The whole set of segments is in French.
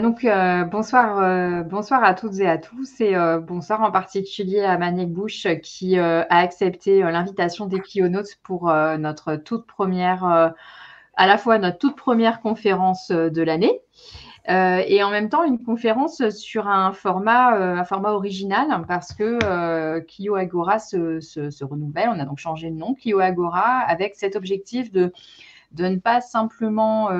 Bonsoir à toutes et à tous et bonsoir en particulier à Maniek Bush qui a accepté l'invitation des Clionautes pour notre toute première, à la fois notre toute première conférence de l'année et en même temps une conférence sur un format original parce que Clio Agora se renouvelle. On a donc changé de nom, Clio Agora, avec cet objectif de ne pas simplement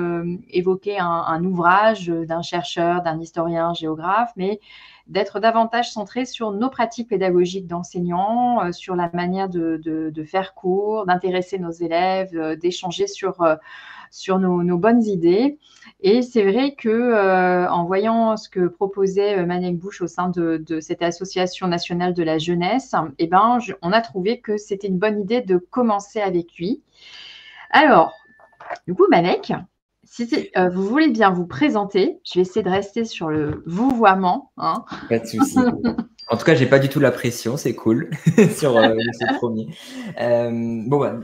évoquer un ouvrage d'un chercheur, d'un historien, géographe, mais d'être davantage centré sur nos pratiques pédagogiques d'enseignants, sur la manière de faire cours, d'intéresser nos élèves, d'échanger sur nos bonnes idées. Et c'est vrai que en voyant ce que proposait Maniek Bush au sein de cette association nationale de la jeunesse, on a trouvé que c'était une bonne idée de commencer avec lui. Alors, du coup, Manek, si vous voulez bien vous présenter, je vais essayer de rester sur le vouvoiement. Hein. Pas de souci. En tout cas, j'ai pas du tout la pression, c'est cool sur ce premier.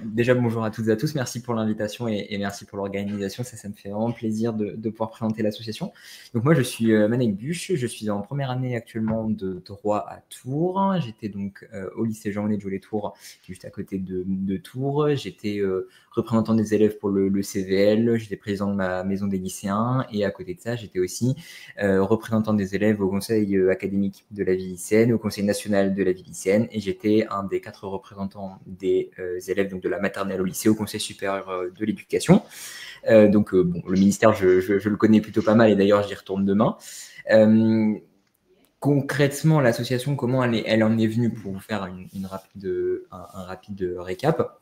Déjà, bonjour à toutes et à tous. Merci pour l'invitation et merci pour l'organisation. Ça me fait vraiment plaisir de pouvoir présenter l'association. Donc moi, je suis Maniek Bush. Je suis en première année actuellement de droit à Tours. J'étais donc au lycée Jean-Monnet de Jolet-Tours, qui est juste à côté de Tours. J'étais représentant des élèves pour le CVL. J'étais président de ma maison des lycéens et à côté de ça, j'étais aussi représentant des élèves au conseil académique de la vie lycéenne, au conseil national de la vie lycéenne, et j'étais un des 4 représentants des élèves donc de la maternelle au lycée au conseil supérieur de l'éducation. Le ministère, je le connais plutôt pas mal et d'ailleurs j'y retourne demain. Concrètement, l'association, comment elle en est venue, pour vous faire un rapide récap.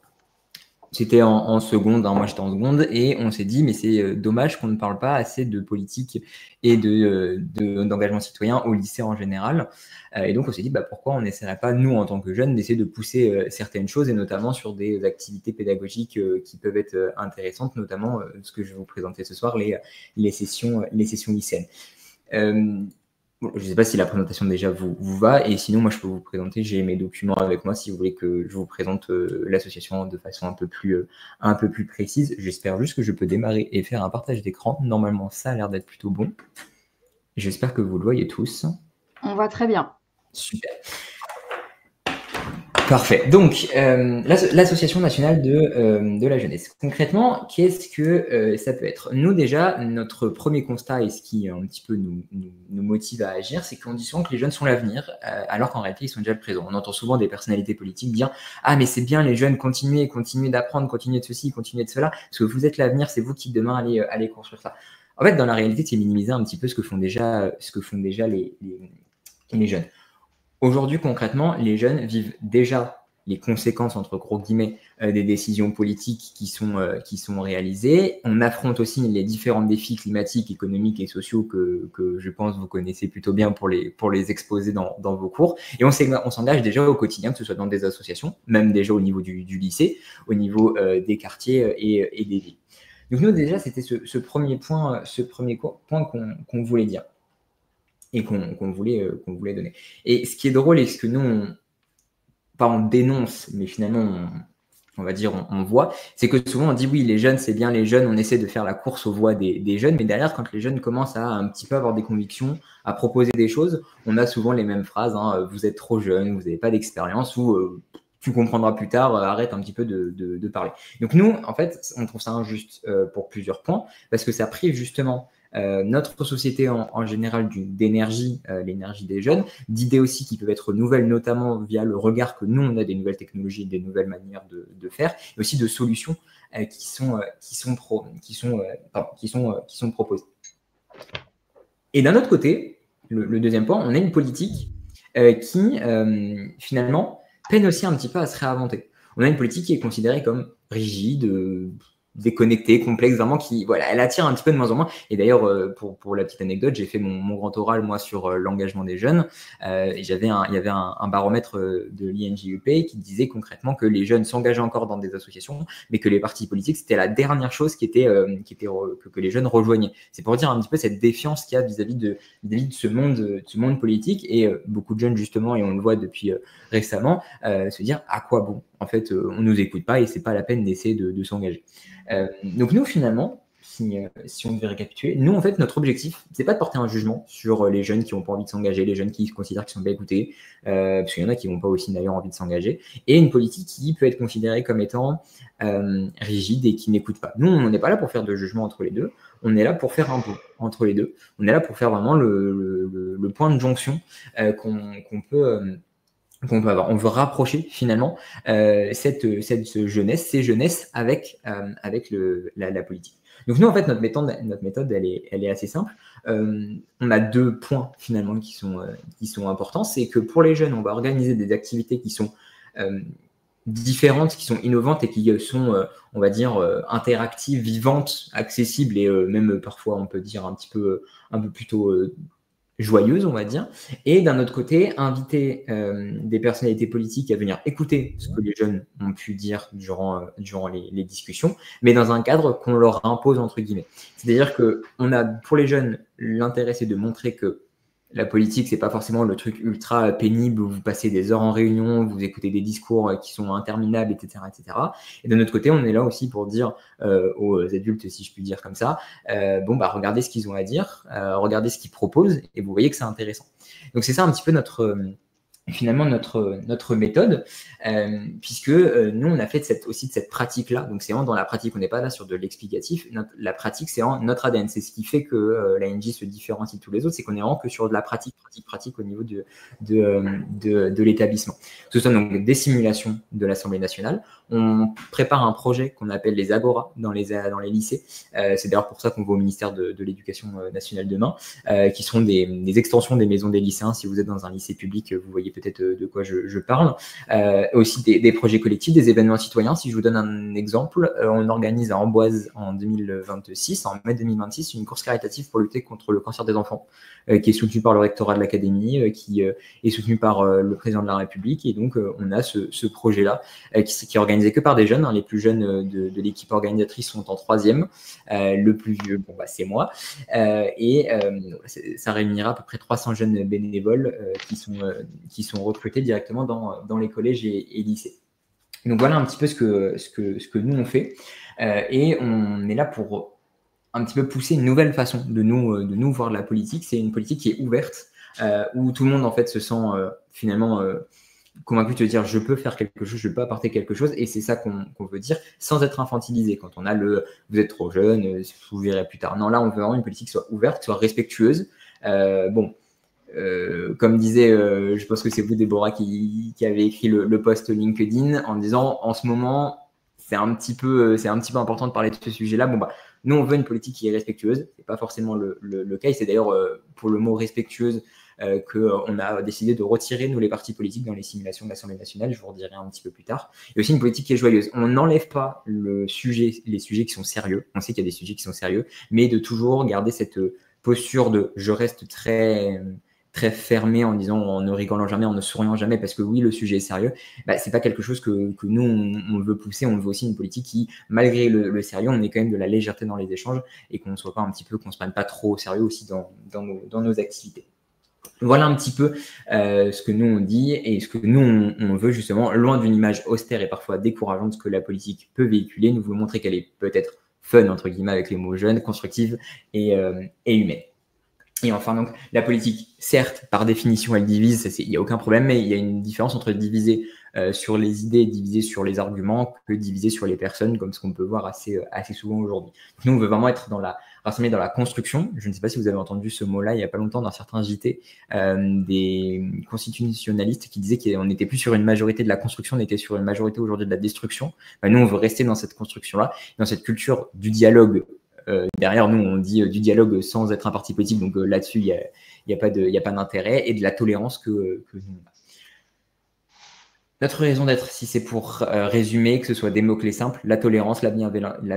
C'était en seconde, hein, moi j'étais en seconde, et on s'est dit, mais c'est dommage qu'on ne parle pas assez de politique et d'engagement citoyen au lycée en général. Et donc on s'est dit, pourquoi on n'essaierait pas, nous en tant que jeunes, d'essayer de pousser certaines choses, et notamment sur des activités pédagogiques qui peuvent être intéressantes, notamment ce que je vais vous présenter ce soir, les sessions lycéennes. Je ne sais pas si la présentation déjà vous va, et sinon moi je peux vous présenter, j'ai mes documents avec moi si vous voulez que je vous présente l'association de façon un peu plus précise. J'espère juste que je peux démarrer et faire un partage d'écran. Normalement ça a l'air d'être plutôt bon. J'espère que vous le voyez tous. On voit très bien. Super. Parfait. Donc, l'Association nationale de la jeunesse. Concrètement, qu'est-ce que ça peut être? Nous, déjà, notre premier constat et ce qui un petit peu nous motive à agir, c'est qu'on dit souvent que les jeunes sont l'avenir, alors qu'en réalité, ils sont déjà le présent. On entend souvent des personnalités politiques dire « Ah, mais c'est bien, les jeunes, continuez d'apprendre, continuez de ceci, continuez de cela, parce que vous êtes l'avenir, c'est vous qui, demain, allez construire ça. » En fait, dans la réalité, c'est minimiser un petit peu ce que font déjà les jeunes. Aujourd'hui, concrètement, les jeunes vivent déjà les conséquences, entre gros guillemets, des décisions politiques qui sont réalisées. On affronte aussi les différents défis climatiques, économiques et sociaux que je pense vous connaissez plutôt bien pour les exposer dans vos cours. Et on s'engage déjà au quotidien, que ce soit dans des associations, même déjà au niveau du lycée, au niveau des quartiers et des villes. Donc nous, déjà, c'était ce premier point qu'on voulait dire et qu'on voulait donner. Et ce qui est drôle, et ce que nous, on dénonce, mais finalement, on va dire, on voit, c'est que souvent on dit oui, les jeunes, c'est bien, les jeunes, on essaie de faire la course aux voix des jeunes, mais derrière, quand les jeunes commencent à un petit peu avoir des convictions, à proposer des choses, on a souvent les mêmes phrases, hein, vous êtes trop jeune, vous n'avez pas d'expérience, ou tu comprendras plus tard, arrête un petit peu de parler. Donc nous, en fait, on trouve ça injuste pour plusieurs points, parce que ça prive justement notre société en général d'énergie, l'énergie des jeunes, d'idées aussi qui peuvent être nouvelles, notamment via le regard que nous on a des nouvelles technologies, des nouvelles manières de faire, et aussi de solutions qui sont proposées. Et d'un autre côté, le deuxième point, on a une politique qui finalement peine aussi un petit peu à se réinventer. On a une politique qui est considérée comme rigide, déconnectée, complexe, vraiment elle attire un petit peu de moins en moins. Et d'ailleurs, pour la petite anecdote, j'ai fait mon grand oral, moi, sur l'engagement des jeunes. Et il y avait un baromètre de l'INJUP qui disait concrètement que les jeunes s'engageaient encore dans des associations, mais que les partis politiques, c'était la dernière chose que les jeunes rejoignaient. C'est pour dire un petit peu cette défiance qu'il y a vis-à-vis de ce monde politique. Et beaucoup de jeunes, justement, et on le voit depuis récemment, se dire à quoi bon? En fait, on nous écoute pas et c'est pas la peine d'essayer de s'engager. Donc nous, finalement, si on devait récapituler, nous, en fait, notre objectif, c'est pas de porter un jugement sur les jeunes qui n'ont pas envie de s'engager, les jeunes qui considèrent qu'ils sont pas écoutés, parce qu'il y en a qui n'ont pas aussi d'ailleurs envie de s'engager, et une politique qui peut être considérée comme étant rigide et qui n'écoute pas. Nous, on n'est pas là pour faire de jugement entre les deux, on est là pour faire un pont entre les deux, on est là pour faire vraiment le point de jonction qu'on peut avoir. On veut rapprocher finalement cette jeunesse, ces jeunesses avec la politique. Donc nous, en fait, notre méthode elle est assez simple. On a 2 points finalement qui sont importants. C'est que pour les jeunes, on va organiser des activités qui sont différentes, qui sont innovantes et qui sont, on va dire, interactives, vivantes, accessibles et même parfois, on peut dire un peu plutôt joyeuse, on va dire, et d'un autre côté, inviter des personnalités politiques à venir écouter ce que les jeunes ont pu dire durant les discussions, mais dans un cadre qu'on leur impose, entre guillemets. C'est-à-dire que pour les jeunes, l'intérêt, c'est de montrer que la politique, c'est pas forcément le truc ultra pénible où vous passez des heures en réunion, vous écoutez des discours qui sont interminables, etc., etc. Et de notre côté, on est là aussi pour dire aux adultes, si je puis dire comme ça, regardez ce qu'ils ont à dire, regardez ce qu'ils proposent, et vous voyez que c'est intéressant. Donc c'est ça un petit peu notre méthode, puisque nous, on a fait aussi de cette pratique-là. Donc, c'est vraiment dans la pratique, on n'est pas là sur de l'explicatif. La pratique, c'est notre ADN. C'est ce qui fait que l'ANJ se différencie de tous les autres, c'est qu'on est vraiment que sur de la pratique au niveau de l'établissement. Que ce soit donc des simulations de l'Assemblée nationale. On prépare un projet qu'on appelle les Agora dans les lycées. C'est d'ailleurs pour ça qu'on va au ministère de l'Éducation nationale demain, qui seront des extensions des maisons des lycéens. Si vous êtes dans un lycée public, vous voyez peut-être de quoi je parle. Aussi des projets collectifs, des événements citoyens. Si je vous donne un exemple, on organise à Amboise en 2026, en mai 2026, une course caritative pour lutter contre le cancer des enfants, qui est soutenue par le rectorat de l'académie, qui est soutenue par le président de la République. Et donc, on a ce projet-là qui est organisé que par des jeunes. Les plus jeunes de l'équipe organisatrice sont en 3e. Le plus vieux, c'est moi. Ça réunira à peu près 300 jeunes bénévoles qui sont recrutés directement dans les collèges et lycées. Donc voilà un petit peu ce que nous on fait, et on est là pour un petit peu pousser une nouvelle façon de nous voir la politique. C'est une politique qui est ouverte, où tout le monde en fait se sent finalement convaincu de dire je peux faire quelque chose, je peux apporter quelque chose, et c'est ça qu'on veut dire sans être infantilisé. Quand on a vous êtes trop jeune, vous verrez plus tard. Non, là on veut vraiment une politique qui soit ouverte, qui soit respectueuse. Comme disait, je pense que c'est vous, Déborah, qui avez écrit le post LinkedIn en disant en ce moment c'est un petit peu important de parler de ce sujet-là. Nous on veut une politique qui est respectueuse. C'est pas forcément le cas. Et c'est d'ailleurs pour le mot respectueuse qu'on a décidé de retirer nous les partis politiques dans les simulations de l'Assemblée nationale. Je vous redirai un petit peu plus tard. Et aussi une politique qui est joyeuse. On n'enlève pas les sujets qui sont sérieux. On sait qu'il y a des sujets qui sont sérieux, mais de toujours garder cette posture de je reste très fermé en disant, en ne rigolant jamais, en ne souriant jamais, parce que oui, le sujet est sérieux. C'est pas quelque chose que nous on veut pousser. On veut aussi une politique qui, malgré le sérieux, on ait quand même de la légèreté dans les échanges et qu'on ne soit pas qu'on se prenne pas trop au sérieux aussi dans nos activités. Voilà un petit peu ce que nous on dit et ce que nous on veut, justement, loin d'une image austère et parfois décourageante que la politique peut véhiculer. Nous voulons montrer qu'elle est peut-être fun, entre guillemets, avec les mots jeunes, constructive et humaine. Et enfin, donc, la politique, certes, par définition, elle divise, il n'y a aucun problème, mais il y a une différence entre diviser sur les idées, diviser sur les arguments, que diviser sur les personnes, comme ce qu'on peut voir assez souvent aujourd'hui. Nous, on veut vraiment être rassemblés dans la construction. Je ne sais pas si vous avez entendu ce mot-là il n'y a pas longtemps dans certains JT, des constitutionnalistes qui disaient qu'on n'était plus sur une majorité de la construction, on était sur une majorité aujourd'hui de la destruction. Nous, on veut rester dans cette construction-là, dans cette culture du dialogue. Derrière nous, on dit du dialogue sans être un parti politique, donc là-dessus, il n'y a pas d'intérêt, et de la tolérance que nous on a. Notre raison d'être, si c'est pour résumer, que ce soit des mots-clés simples, la tolérance, la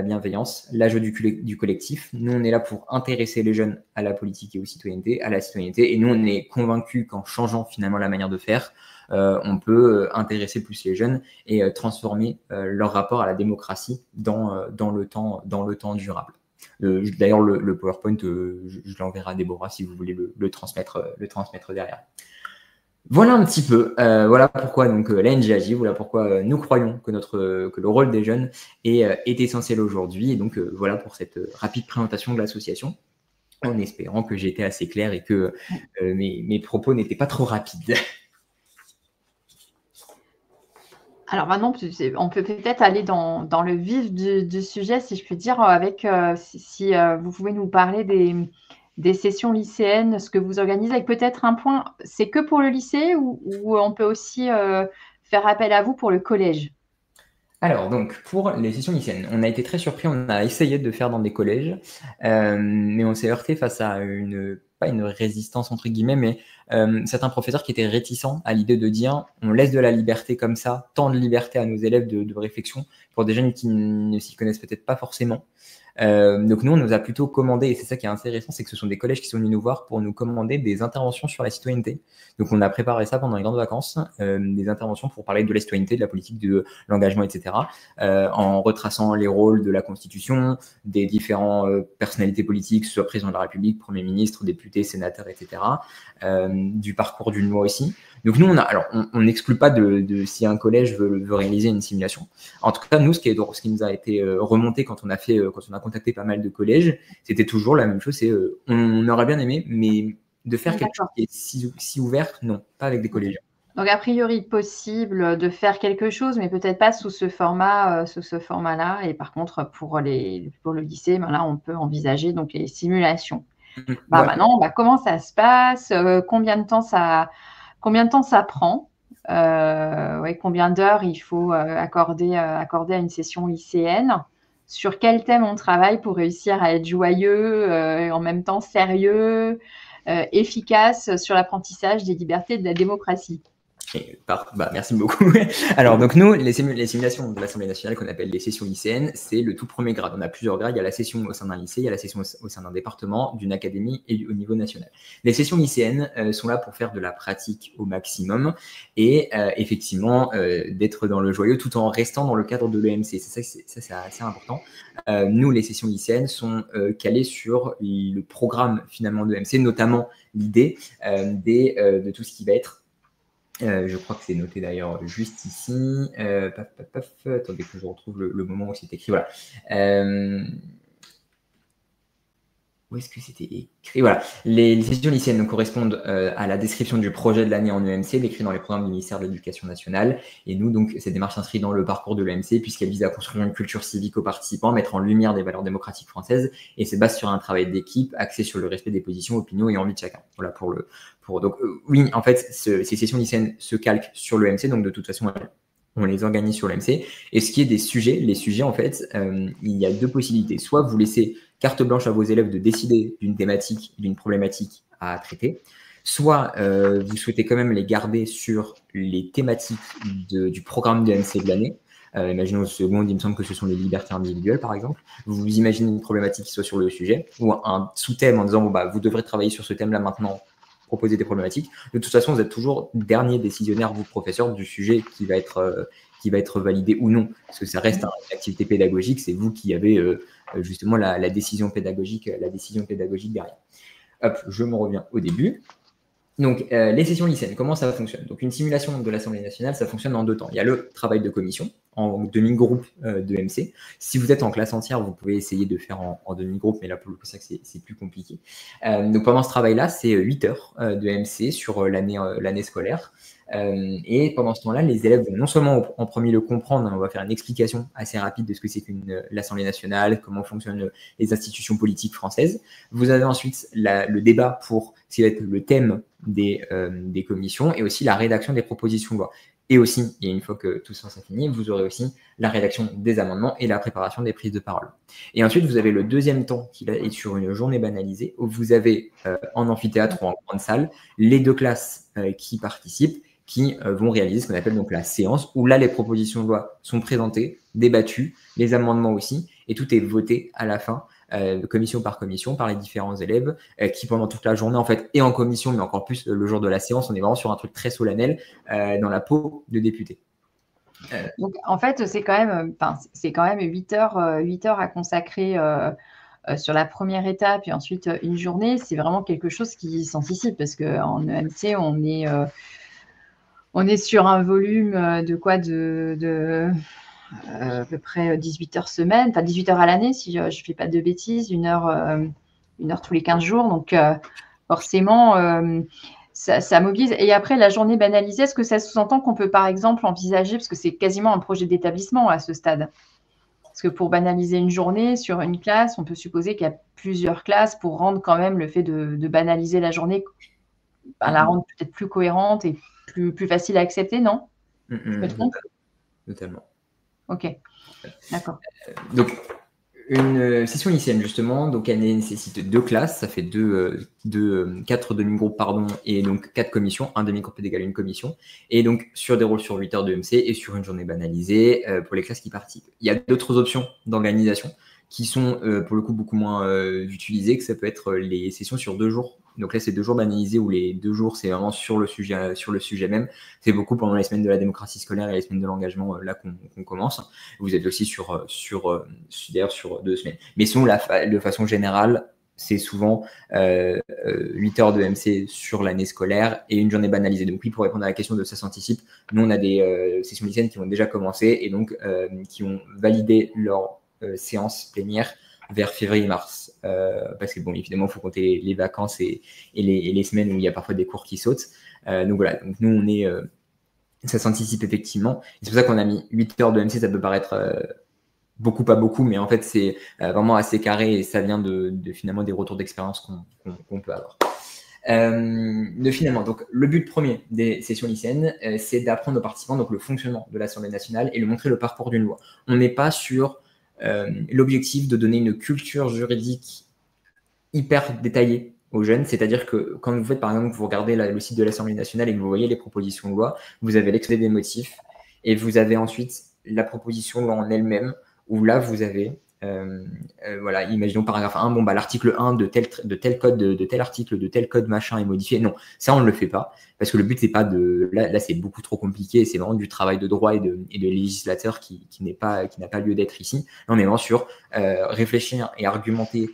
bienveillance, l'ajout du collectif. Nous, on est là pour intéresser les jeunes à la politique et à la citoyenneté, et nous, on est convaincus qu'en changeant finalement la manière de faire, on peut intéresser plus les jeunes et transformer leur rapport à la démocratie dans le temps durable. D'ailleurs, le PowerPoint, je l'enverrai à Déborah si vous voulez le transmettre derrière. Voilà un petit peu. Voilà pourquoi donc l'ANG agit. Voilà pourquoi nous croyons que le rôle des jeunes est essentiel aujourd'hui. Et donc voilà pour cette rapide présentation de l'association, en espérant que j'ai été assez clair et que mes propos n'étaient pas trop rapides. Alors maintenant, on peut peut-être aller dans le vif du sujet, si je puis dire, avec si vous pouvez nous parler des sessions lycéennes, ce que vous organisez, avec peut-être un point, c'est que pour le lycée ou on peut aussi faire appel à vous pour le collège? Alors, donc, pour les sessions lycéennes, on a été très surpris, on a essayé de faire dans des collèges, mais on s'est heurté face à pas une résistance entre guillemets, mais certains professeurs qui étaient réticents à l'idée de dire on laisse de la liberté comme ça, tant de liberté à nos élèves de réflexion, pour des jeunes qui ne s'y connaissent peut-être pas forcément. Donc nous, on nous a plutôt commandé, et c'est ça qui est intéressant, c'est que ce sont des collèges qui sont venus nous voir pour nous commander des interventions sur la citoyenneté. Donc on a préparé ça pendant les grandes vacances, des interventions pour parler de la citoyenneté, de la politique, de l'engagement, etc., en retraçant les rôles de la Constitution, des différents personnalités politiques, que ce soit président de la République, Premier ministre, député, sénateur, etc., du parcours d'une loi aussi. Donc nous, on n'exclut pas si un collège veut réaliser une simulation. En tout cas, nous, ce qui nous a été remonté quand on a contacté pas mal de collèges, c'était toujours la même chose. C'est on aurait bien aimé, mais de faire quelque chose qui est si ouvert, non, pas avec des collégiens. Donc, a priori, possible de faire quelque chose, mais peut-être pas sous ce format-là. Et par contre, pour le lycée, ben là, on peut envisager donc les simulations. Ouais. Maintenant, comment ça se passe? Combien de temps ça prend? Combien d'heures il faut accorder à une session lycéenne? Sur quel thème on travaille pour réussir à être joyeux, et en même temps sérieux, efficace sur l'apprentissage des libertés et de la démocratie? Merci beaucoup. Alors, donc nous, les simulations de l'Assemblée nationale qu'on appelle les sessions lycéennes, c'est le tout premier grade. On a plusieurs grades. Il y a la session au sein d'un lycée, il y a la session au sein d'un département, d'une académie et au niveau national. Les sessions lycéennes sont là pour faire de la pratique au maximum et effectivement d'être dans le joyeux tout en restant dans le cadre de l'EMC. C'est assez important. Nous, les sessions lycéennes sont calées sur le programme finalement de l'EMC, notamment l'idée de tout ce qui va être je crois que c'est noté d'ailleurs juste ici. Attendez que je retrouve le moment où c'est écrit. Voilà. Où est-ce que c'était écrit? Voilà. Les sessions lycéennes correspondent à la description du projet de l'année en EMC, décrit dans les programmes du ministère de l'Éducation nationale. Et nous, donc, cette démarche s'inscrit dans le parcours de l'EMC, puisqu'elle vise à construire une culture civique aux participants, mettre en lumière des valeurs démocratiques françaises, et se base sur un travail d'équipe axé sur le respect des positions, opinions et envies de chacun. Voilà donc, oui, en fait, ces sessions lycéennes se calquent sur l'EMC, donc de toute façon, on les organise sur l'EMC. Et ce qui est des sujets, les sujets, en fait, il y a deux possibilités. Soit vous laissez carte blanche à vos élèves de décider d'une thématique, d'une problématique à traiter, soit vous souhaitez quand même les garder sur les thématiques du programme de l'EMC de l'année. Imaginons au second, il me semble que ce sont les libertés individuelles, par exemple. Vous imaginez une problématique qui soit sur le sujet, ou un sous-thème en disant, vous devrez travailler sur ce thème-là maintenant, proposer des problématiques. De toute façon, vous êtes toujours dernier décisionnaire, vous, professeur, du sujet qui va être validé ou non, parce que ça reste une activité pédagogique, c'est vous qui avez justement la décision pédagogique derrière. Hop, je me reviens au début. Donc, les sessions lycéennes, comment ça fonctionne? Donc, une simulation de l'Assemblée nationale, ça fonctionne en deux temps. Il y a le travail de commission en demi-groupe de MC. Si vous êtes en classe entière, vous pouvez essayer de faire en demi-groupe, mais là, pour le coup, c'est plus compliqué. Donc, pendant ce travail-là, c'est 8 heures de MC sur l'année scolaire. Et pendant ce temps-là, les élèves vont non seulement en premier le comprendre, on va faire une explication assez rapide de ce que c'est qu'une l'Assemblée nationale, comment fonctionnent les institutions politiques françaises. Vous avez ensuite le débat pour ce qui va être le thème des commissions et aussi la rédaction des propositions de loi. Et aussi, et une fois que tout ça finit, vous aurez aussi la rédaction des amendements et la préparation des prises de parole. Et ensuite, vous avez le deuxième temps qui est sur une journée banalisée où vous avez en amphithéâtre ou en grande salle les deux classes qui participent, qui vont réaliser ce qu'on appelle donc la séance, où là, les propositions de loi sont présentées, débattues, les amendements aussi, et tout est voté à la fin, commission par commission, par les différents élèves, qui pendant toute la journée, en fait, et en commission, mais encore plus le jour de la séance, on est vraiment sur un truc très solennel, dans la peau de député. Donc, en fait, c'est quand même 8 heures à consacrer sur la première étape et ensuite une journée. C'est vraiment quelque chose qui s'anticipe parce qu'en EMC, on est On est sur un volume de quoi de à peu près 18 heures semaine, enfin 18 heures à l'année, si je ne fais pas de bêtises, une heure tous les 15 jours. Donc, forcément, ça mobilise. Et après, la journée banalisée, est-ce que ça sous-entend qu'on peut, par exemple, envisager, parce que c'est quasiment un projet d'établissement à ce stade, parce que pour banaliser une journée sur une classe, on peut supposer qu'il y a plusieurs classes pour rendre quand même le fait de banaliser la journée, la rendre peut-être plus cohérente et plus facile à accepter, non? Je me trompe? Totalement. Ok, d'accord. Donc, une session lycéenne, justement, donc elle nécessite 2 classes, ça fait 4 demi-groupes, pardon, et donc 4 commissions, un demi-groupe est égal à une commission, et donc sur des rôles sur 8 heures de MC et sur une journée banalisée pour les classes qui participent. Il y a d'autres options d'organisation qui sont pour le coup beaucoup moins utilisées, que ça peut être les sessions sur 2 jours. Donc là, c'est 2 jours banalisés où les 2 jours, c'est vraiment sur le sujet même. C'est beaucoup pendant les semaines de la démocratie scolaire et les semaines de l'engagement là qu'on commence. Vous êtes aussi d'ailleurs sur 2 semaines. Mais sinon, de façon générale, c'est souvent 8 heures de MC sur l'année scolaire et une journée banalisée. Donc oui, pour répondre à la question de ça s'anticipe, nous, on a des sessions lycéennes qui ont déjà commencé et donc qui ont validé leur séance plénière vers février-mars. Parce que, bon, évidemment, il faut compter les vacances et les semaines où il y a parfois des cours qui sautent. Donc voilà, donc nous, on est... ça s'anticipe effectivement. C'est pour ça qu'on a mis 8 heures de MC, ça peut paraître beaucoup, pas beaucoup, mais en fait, c'est vraiment assez carré et ça vient de finalement des retours d'expérience qu'on peut avoir. Finalement, donc, le but premier des sessions lycéennes, c'est d'apprendre aux participants donc, le fonctionnement de l'Assemblée nationale et de montrer le parcours d'une loi. On n'est pas sur l'objectif de donner une culture juridique hyper détaillée aux jeunes, c'est-à-dire que quand vous faites, par exemple, vous regardez le site de l'Assemblée nationale et que vous voyez les propositions de loi, vous avez l'exposé des motifs et vous avez ensuite la proposition de loi en elle-même, où là, vous avez, voilà, imaginons paragraphe 1, bon, bah, l'article 1 de tel code, de tel article, de tel code machin est modifié. Non, ça, on ne le fait pas, parce que le but, c'est pas de... Là c'est beaucoup trop compliqué, c'est vraiment du travail de droit et de législateur qui n'a pas lieu d'être ici. Là, on est vraiment sur réfléchir et argumenter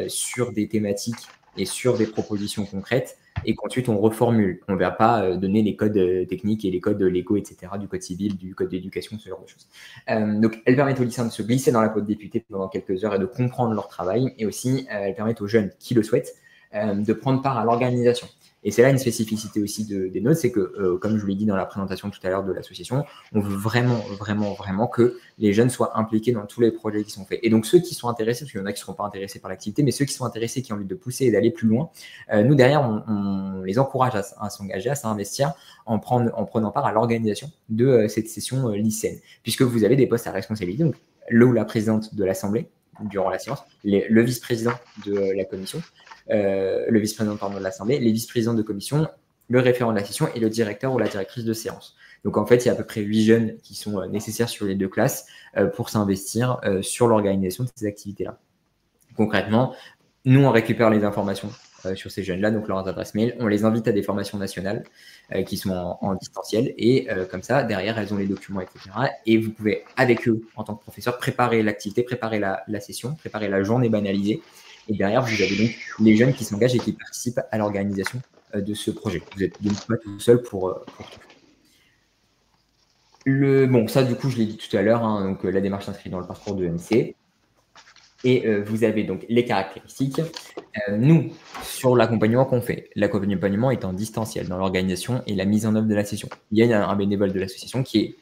sur des thématiques et sur des propositions concrètes, et qu'ensuite on reformule. On ne va pas donner les codes techniques et les codes légaux, etc., du code civil, du code d'éducation, ce genre de choses. Donc, elles permettent aux lycéens de se glisser dans la peau de député pendant quelques heures et de comprendre leur travail, et aussi elles permettent aux jeunes qui le souhaitent de prendre part à l'organisation. Et c'est là une spécificité aussi des nôtres, c'est que, comme je vous l'ai dit dans la présentation tout à l'heure de l'association, on veut vraiment, vraiment, vraiment que les jeunes soient impliqués dans tous les projets qui sont faits. Et donc, ceux qui sont intéressés, parce qu'il y en a qui ne seront pas intéressés par l'activité, mais ceux qui sont intéressés, qui ont envie de pousser et d'aller plus loin, nous, derrière, on les encourage à s'engager, à s'investir en prenant part à l'organisation de cette session lycéenne, puisque vous avez des postes à responsabilité, donc le ou la présidente de l'Assemblée durant la séance, le vice-président de la commission, le vice-président de l'Assemblée, les vice-présidents de commission, le référent de la session et le directeur ou la directrice de séance. Donc, en fait, il y a à peu près 8 jeunes qui sont nécessaires sur les 2 classes pour s'investir sur l'organisation de ces activités-là. Concrètement, nous, on récupère les informations sur ces jeunes-là, donc leurs adresses mail. On les invite à des formations nationales qui sont en distanciel. Et comme ça, derrière, elles ont les documents, etc. Et vous pouvez, avec eux, en tant que professeur, préparer l'activité, préparer la session, préparer la journée banalisée. Et derrière, vous avez donc les jeunes qui s'engagent et qui participent à l'organisation de ce projet. Vous n'êtes donc pas tout seul pour tout. Bon, ça, du coup, je l'ai dit tout à l'heure, hein, donc la démarche s'inscrit dans le parcours de MC. Et vous avez donc les caractéristiques. Nous, sur l'accompagnement qu'on fait, l'accompagnement est en distanciel dans l'organisation et la mise en œuvre de la session. Il y a un bénévole de l'association qui est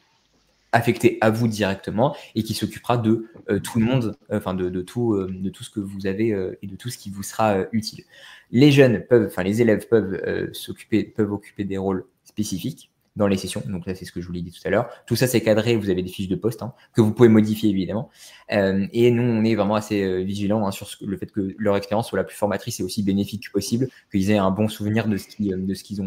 affecté à vous directement et qui s'occupera de tout le monde, enfin de tout ce que vous avez et de tout ce qui vous sera utile. Les élèves peuvent occuper des rôles spécifiques dans les sessions. Donc là, c'est ce que je vous l'ai dit tout à l'heure. Tout ça, c'est cadré. Vous avez des fiches de poste que vous pouvez modifier, évidemment. Et nous, on est vraiment assez vigilants sur le fait que leur expérience soit la plus formatrice et aussi bénéfique possible, qu'ils aient un bon souvenir de ce qu'ils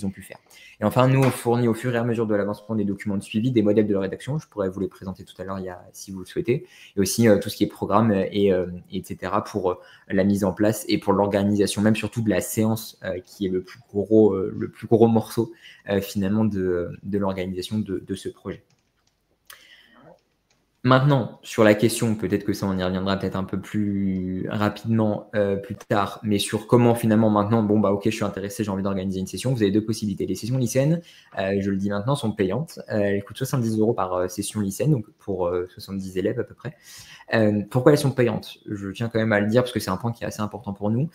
ont pu faire. Et enfin, nous, on fournit au fur et à mesure de l'avancement des documents de suivi, des modèles de rédaction. Je pourrais vous les présenter tout à l'heure si vous le souhaitez. Et aussi tout ce qui est programme, etc. pour la mise en place et pour l'organisation, même surtout de la séance, qui est le plus gros morceau finalement de l'organisation de ce projet. Maintenant, sur la question, peut-être que ça, on y reviendra peut-être un peu plus rapidement plus tard, mais sur comment finalement maintenant, bon, bah ok, je suis intéressé, j'ai envie d'organiser une session, vous avez deux possibilités. Les sessions lycéennes, je le dis maintenant, sont payantes. Elles coûtent 70 € par session lycéenne, donc pour 70 élèves à peu près. Pourquoi elles sont payantes? Je tiens quand même à le dire parce que c'est un point qui est assez important pour nous.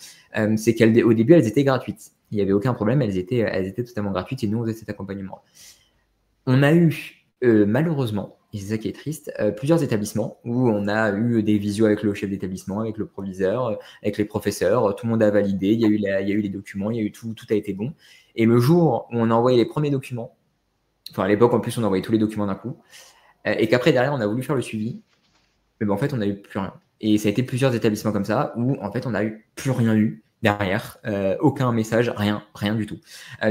C'est qu'au début, elles étaient gratuites. Il n'y avait aucun problème, elles étaient totalement gratuites et nous, on faisait cet accompagnement. On a eu, malheureusement, et c'est ça qui est triste, plusieurs établissements où on a eu des visios avec le chef d'établissement, avec le proviseur, avec les professeurs, tout le monde a validé, il y a eu les documents, il y a eu tout a été bon. Et le jour où on a envoyé les premiers documents, enfin à l'époque en plus on envoyait tous les documents d'un coup, et qu'après derrière on a voulu faire le suivi, mais ben, en fait on n'a eu plus rien. Et ça a été plusieurs établissements comme ça où en fait on n'a eu plus rien eu derrière, aucun message, rien du tout.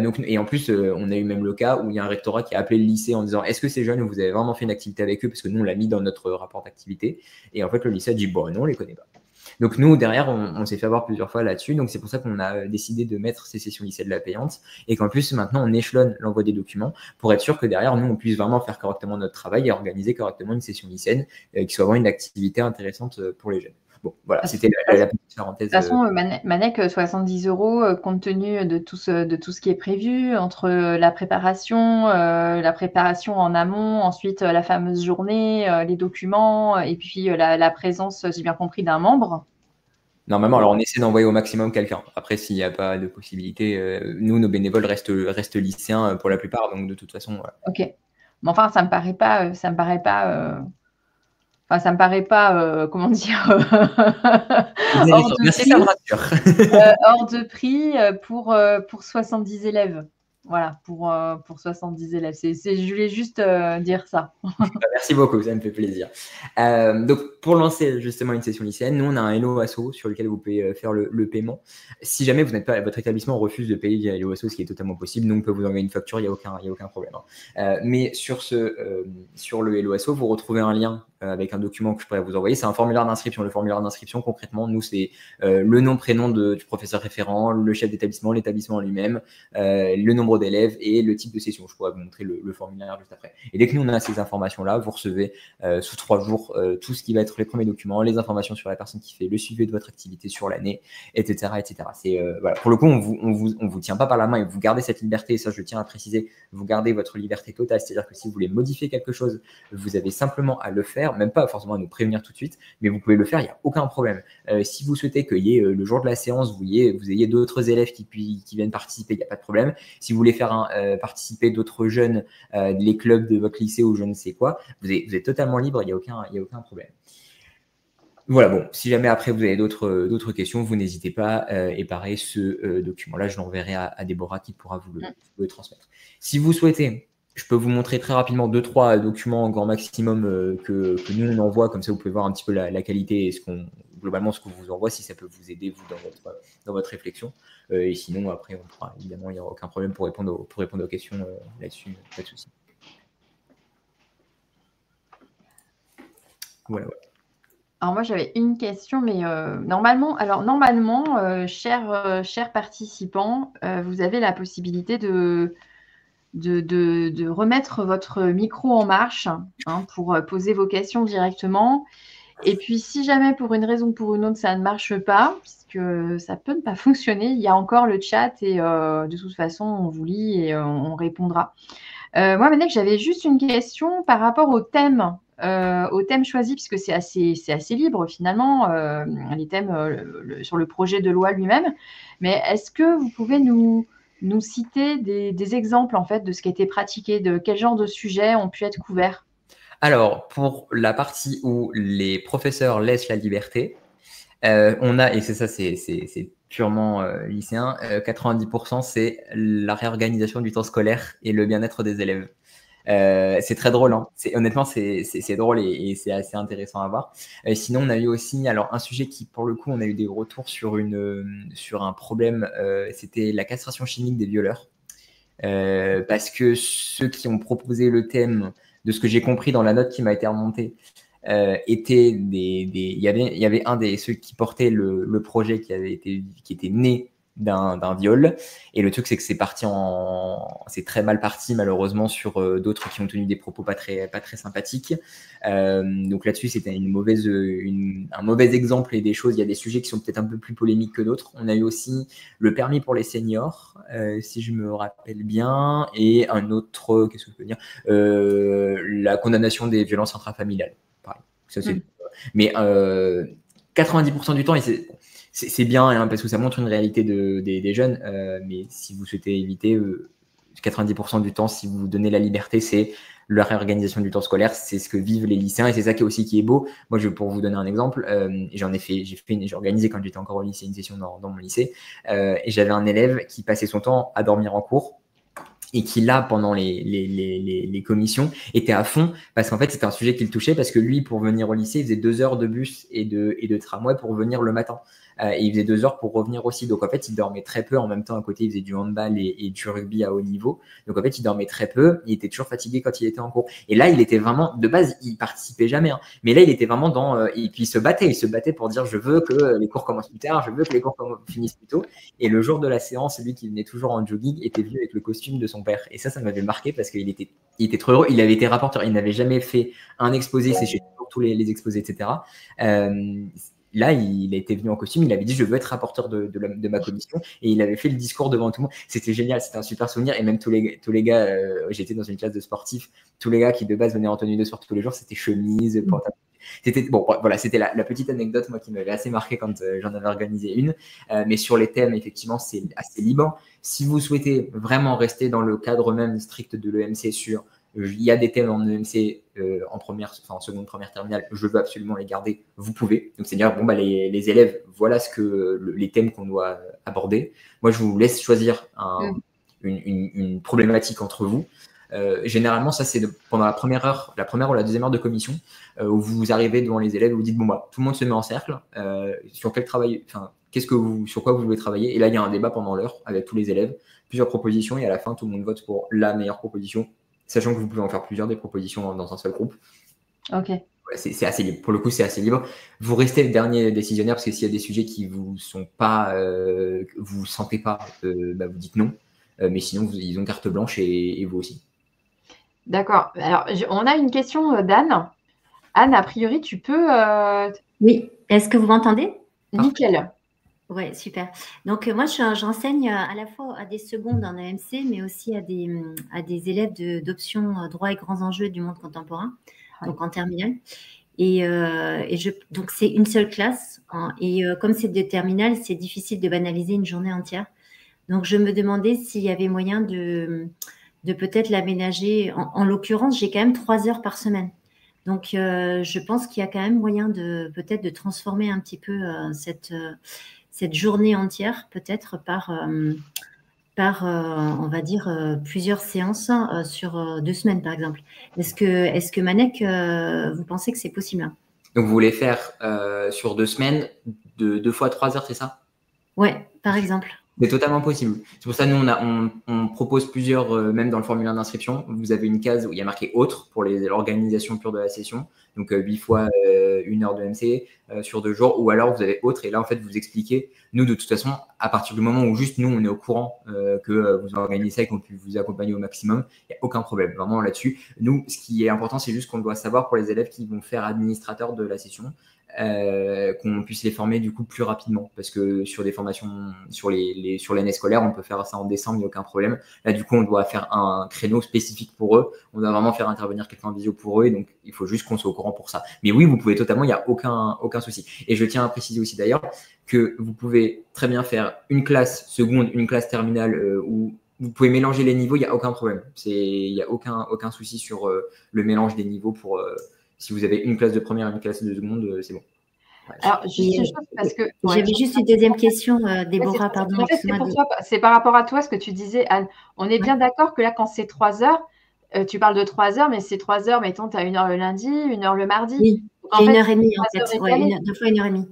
Donc, et en plus, on a eu même le cas où il y a un rectorat qui a appelé le lycée en disant est-ce que ces jeunes, vous avez vraiment fait une activité avec eux, parce que nous on l'a mis dans notre rapport d'activité, et en fait le lycée a dit bon non, on les connaît pas. Donc nous derrière on s'est fait avoir plusieurs fois là-dessus, donc c'est pour ça qu'on a décidé de mettre ces sessions lycée de la payante, et qu'en plus maintenant on échelonne l'envoi des documents pour être sûr que derrière nous on puisse vraiment faire correctement notre travail et organiser correctement une session lycéenne qui soit vraiment une activité intéressante pour les jeunes. Bon, voilà, c'était la petite parenthèse. De toute façon, Manek, 70 €, compte tenu de tout ce qui est prévu, entre la préparation en amont, ensuite la fameuse journée, les documents, et puis la présence, j'ai bien compris, d'un membre. Normalement, alors on essaie d'envoyer au maximum quelqu'un. Après, s'il n'y a pas de possibilité, nous, nos bénévoles restent lycéens pour la plupart, donc de toute façon. Voilà. Ok. Mais enfin, ça me paraît pas, comment dire, hors de prix pour 70 élèves. Voilà, pour 70 élèves. Je voulais juste dire ça. Merci beaucoup, ça me fait plaisir. Donc, pour lancer justement une session lycéenne, nous, on a un Hello Asso sur lequel vous pouvez faire le paiement. Si jamais votre établissement refuse de payer via Hello Asso, ce qui est totalement possible, nous, on peut vous envoyer une facture, il n'y a aucun problème. Mais sur le Hello Asso, vous retrouvez un lien avec un document que je pourrais vous envoyer. C'est un formulaire d'inscription. Le formulaire d'inscription, concrètement, nous, c'est le nom, prénom du professeur référent, le chef d'établissement, l'établissement lui-même, le nombre d'élèves et le type de session. Je pourrais vous montrer le formulaire juste après. Et dès que nous, on a ces informations-là, vous recevez sous 3 jours tout ce qui va être les premiers documents, les informations sur la personne qui fait le suivi de votre activité sur l'année, etc. etc. Voilà. Pour le coup, on vous tient pas par la main et vous gardez cette liberté. Et ça, je tiens à préciser, vous gardez votre liberté totale. C'est-à-dire que si vous voulez modifier quelque chose, vous avez simplement à le faire, même pas forcément à nous prévenir tout de suite, mais vous pouvez le faire, il n'y a aucun problème. Si vous souhaitez qu'il y ait le jour de la séance, vous ayez d'autres élèves qui viennent participer, il n'y a pas de problème. Si vous voulez faire participer d'autres jeunes, les clubs de votre lycée ou je ne sais quoi, vous êtes totalement libre, il n'y a aucun problème. Voilà, bon, si jamais après vous avez d'autres questions, vous n'hésitez pas. Et pareil, ce document-là, je l'enverrai à Déborah qui pourra vous le transmettre. Si vous souhaitez, je peux vous montrer très rapidement 2-3 documents grand maximum que nous on envoie, comme ça vous pouvez voir un petit peu la qualité et globalement ce qu'on vous envoie, si ça peut vous aider vous dans votre réflexion. Et sinon après on pourra, évidemment, il n'y aura aucun problème pour répondre aux questions là-dessus, pas de souci. Voilà. Alors moi j'avais une question, mais normalement, chers participants, vous avez la possibilité de remettre votre micro en marche pour poser vos questions directement. Et puis, si jamais pour une raison ou pour une autre, ça ne marche pas, puisque ça peut ne pas fonctionner, il y a encore le chat et de toute façon, on vous lit et on répondra. Moi, maintenant, j'avais juste une question par rapport au thème choisi, puisque c'est assez libre finalement, les thèmes sur le projet de loi lui-même. Mais est-ce que vous pouvez nous citer des exemples en fait de ce qui a été pratiqué, de quel genre de sujets ont pu être couverts? Alors, pour la partie où les professeurs laissent la liberté, on a, et c'est purement lycéen, 90%, c'est la réorganisation du temps scolaire et le bien-être des élèves. C'est très drôle, hein. Honnêtement, c'est drôle et c'est assez intéressant à voir. Sinon, on a eu aussi un sujet qui, pour le coup, on a eu des retours sur un problème, c'était la castration chimique des violeurs. Parce que ceux qui ont proposé le thème, de ce que j'ai compris dans la note qui m'a été remontée, étaient il y avait un des ceux qui portaient le projet qui était né d'un viol. Et le truc, c'est que c'est très mal parti, malheureusement, sur d'autres qui ont tenu des propos pas très sympathiques. Donc là-dessus, c'était un mauvais exemple et des choses. Il y a des sujets qui sont peut-être un peu plus polémiques que d'autres. On a eu aussi le permis pour les seniors, si je me rappelle bien, et un autre, qu'est-ce que je peux dire, la condamnation des violences intrafamiliales. Pareil. Ça, mais 90% du temps, c'est bien hein, parce que ça montre une réalité des jeunes, mais si vous souhaitez éviter 90% du temps, si vous vous donnez la liberté, c'est la réorganisation du temps scolaire, c'est ce que vivent les lycéens et c'est ça qui est beau. Moi, pour vous donner un exemple, j'ai organisé quand j'étais encore au lycée une session dans mon lycée et j'avais un élève qui passait son temps à dormir en cours et qui là, pendant les commissions, était à fond parce qu'en fait, c'était un sujet qui le touchait parce que lui, pour venir au lycée, il faisait 2 heures de bus et de tramway pour venir le matin. Et il faisait 2 heures pour revenir aussi. Donc, en fait, il dormait très peu. En même temps, à côté, il faisait du handball et du rugby à haut niveau. Donc, en fait, il dormait très peu. Il était toujours fatigué quand il était en cours. Et là, il était vraiment, de base, il participait jamais. Hein. Mais là, il était vraiment et puis il se battait pour dire, je veux que les cours commencent plus tard, je veux que les cours finissent plus tôt. Et le jour de la séance, lui qui venait toujours en jogging était venu avec le costume de son père. Et ça m'avait marqué parce qu'il était trop heureux. Il avait été rapporteur. Il n'avait jamais fait un exposé, c'est chez tous les exposés, etc. Là, il était venu en costume, il avait dit « je veux être rapporteur de ma commission » et il avait fait le discours devant tout le monde. C'était génial, c'était un super souvenir. Et même tous les gars, j'étais dans une classe de sportifs, tous les gars qui de base venaient en tenue de sport tous les jours, c'était chemise, pantalon. C'était la petite anecdote moi qui m'avait assez marqué quand j'en avais organisé une. Mais sur les thèmes, effectivement, c'est assez libre. Si vous souhaitez vraiment rester dans le cadre même strict de l'EMC il y a des thèmes en EMC en seconde, première, terminale, je veux absolument les garder, vous pouvez. Donc, c'est-à-dire, les élèves, voilà les thèmes qu'on doit aborder. Moi, je vous laisse choisir une problématique entre vous. Généralement, ça, c'est pendant la première ou la deuxième heure de commission, où vous arrivez devant les élèves et vous dites, tout le monde se met en cercle, sur quel travail, sur quoi vous voulez travailler. Et là, il y a un débat pendant l'heure avec tous les élèves, plusieurs propositions, et à la fin, tout le monde vote pour la meilleure proposition, sachant que vous pouvez en faire plusieurs des propositions dans un seul groupe. Ok. C'est assez libre. Pour le coup, c'est assez libre. Vous restez le dernier décisionnaire parce que s'il y a des sujets qui vous sont pas, vous sentez pas, vous dites non. Mais sinon, ils ont carte blanche et vous aussi. D'accord. Alors, on a une question d'Anne. Anne, a priori, tu peux… Oui. Est-ce que vous m'entendez? Nickel. Ouais, super. Donc, moi, j'enseigne à la fois à des secondes en EMC, mais aussi à des élèves d'option droit et grands enjeux du monde contemporain, donc en terminale. Donc, c'est une seule classe. Et comme c'est de terminale, c'est difficile de banaliser une journée entière. Donc, je me demandais s'il y avait moyen de peut-être l'aménager. En l'occurrence, j'ai quand même 3 heures par semaine. Donc, je pense qu'il y a quand même moyen peut-être de transformer un petit peu cette journée entière, peut-être par on va dire, plusieurs séances sur 2 semaines, par exemple. Est-ce que Manek, vous pensez que c'est possible? Donc, vous voulez faire sur 2 semaines, 2 fois 3 heures, c'est ça? Ouais, par exemple. C'est totalement possible. C'est pour ça que nous, on propose plusieurs, même dans le formulaire d'inscription, vous avez une case où il y a marqué « Autre » pour l'organisation pure de la session. Donc, 8 fois 1 heure de MC sur 2 jours. Ou alors, vous avez « Autre » et là, en fait, vous expliquez. Nous, de toute façon, à partir du moment où juste nous, on est au courant que vous organisez ça et qu'on peut vous accompagner au maximum, il n'y a aucun problème. Vraiment, là-dessus, nous, ce qui est important, c'est juste qu'on doit savoir pour les élèves qui vont faire administrateur de la session, qu'on puisse les former du coup plus rapidement parce que sur des formations sur l'année scolaire on peut faire ça en décembre, il n'y a aucun problème. Là du coup on doit faire un créneau spécifique pour eux, on doit vraiment faire intervenir quelqu'un en visio pour eux et donc il faut juste qu'on soit au courant pour ça. Mais oui, vous pouvez totalement, il n'y a aucun souci. Et je tiens à préciser aussi d'ailleurs que vous pouvez très bien faire une classe seconde, une classe terminale où vous pouvez mélanger les niveaux, il n'y a aucun problème. Il n'y a aucun souci sur le mélange des niveaux pour si vous avez une classe de première et une classe de seconde, c'est bon. Ouais, alors, juste une chose, parce que… J'avais juste une deuxième question, Déborah, pardon. En fait, c'est par rapport à toi, ce que tu disais, Anne. On est bien d'accord que là, quand c'est 3 heures, tu parles de 3 heures, mais c'est 3 heures, mettons, tu as 1 heure le lundi, 1 heure le mardi. Oui, et 1h30 en fait. Ouais, 2 fois 1h30.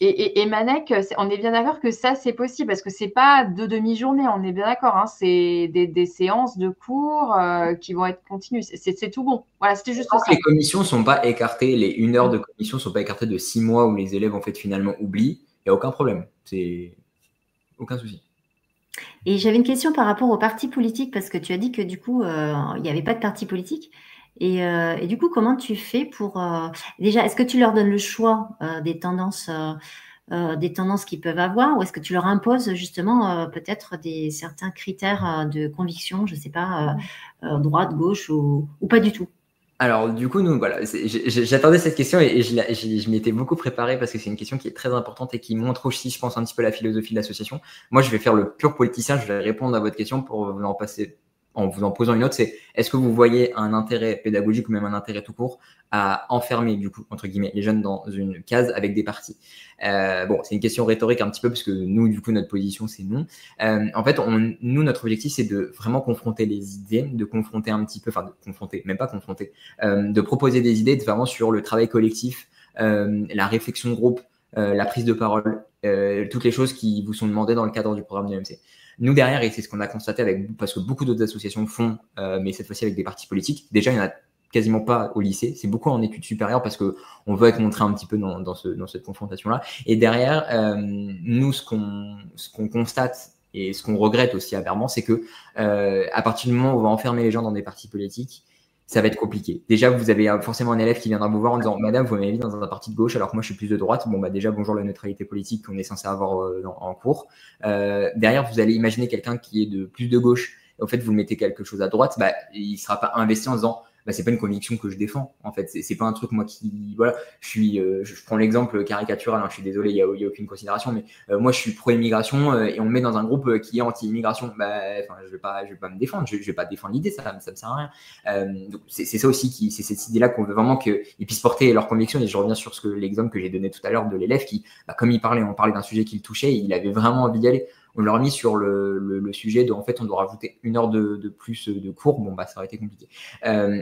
Et Manek, on est bien d'accord que ça, c'est possible parce que c'est pas de demi-journée, on est bien d'accord. Hein, c'est des séances de cours qui vont être continues. C'est tout bon. Voilà, c'était juste ça. Les commissions ne sont pas écartées, les 1 heure de commission ne sont pas écartées de 6 mois où les élèves en fait finalement oublient. Il n'y a aucun problème. C'est aucun souci. Et j'avais une question par rapport aux partis politiques, parce que tu as dit que du coup, il n'y avait pas de parti politique. Et du coup, comment tu fais pour… déjà, est-ce que tu leur donnes le choix des tendances qu'ils peuvent avoir, ou est-ce que tu leur imposes justement peut-être certains critères de conviction, je ne sais pas, droite, gauche ou pas du tout? Alors, du coup, nous, voilà, j'attendais cette question et je m'y étais beaucoup préparé parce que c'est une question qui est très importante et qui montre aussi, je pense, un petit peu la philosophie de l'association. Moi, je vais faire le pur politicien, je vais répondre à votre question pour vous en passer, en vous en posant une autre, c'est est-ce que vous voyez un intérêt pédagogique ou même un intérêt tout court à enfermer, du coup, entre guillemets, les jeunes dans une case avec des partis? Bon, c'est une question rhétorique un petit peu parce que nous, du coup, notre position, c'est non. En fait, nous, notre objectif, c'est de vraiment confronter les idées, de confronter un petit peu, enfin, de confronter, même pas confronter, de proposer des idées vraiment sur le travail collectif, la réflexion de groupe, la prise de parole, toutes les choses qui vous sont demandées dans le cadre du programme de l'EMC. Nous, derrière, et c'est ce qu'on a constaté parce que beaucoup d'autres associations font, mais cette fois-ci avec des partis politiques, déjà, il n'y en a quasiment pas au lycée, c'est beaucoup en études supérieures parce qu'on veut être montré un petit peu dans cette confrontation-là. Et derrière, nous, ce qu'on constate et ce qu'on regrette aussi amèrement, c'est que à partir du moment où on va enfermer les gens dans des partis politiques, ça va être compliqué. Déjà, vous avez forcément un élève qui viendra vous voir en disant « Madame, vous m'avez mis dans un parti de gauche alors que moi, je suis plus de droite. » Bon, bah déjà, bonjour la neutralité politique qu'on est censé avoir en cours. Derrière, vous allez imaginer quelqu'un qui est de plus de gauche et en fait, vous mettez quelque chose à droite, bah, il ne sera pas investi en disant bah, c'est pas une conviction que je défends. En fait, c'est pas un truc moi qui voilà. Je prends l'exemple caricatural. Hein, je suis désolé, il y a aucune considération, mais moi je suis pro-immigration et on me met dans un groupe qui est anti-immigration. Bah, enfin, je vais pas me défendre. Je vais pas défendre l'idée, ça me sert à rien. Donc c'est ça aussi c'est cette idée-là qu'on veut vraiment qu'ils puissent porter leur conviction. Et je reviens sur l'exemple que j'ai donné tout à l'heure de l'élève qui, bah, comme on parlait d'un sujet qui le touchait, et il avait vraiment envie d'y aller. On leur a mis sur le sujet de, en fait, on doit rajouter 1 heure de plus de cours. Bon, bah, ça aurait été compliqué.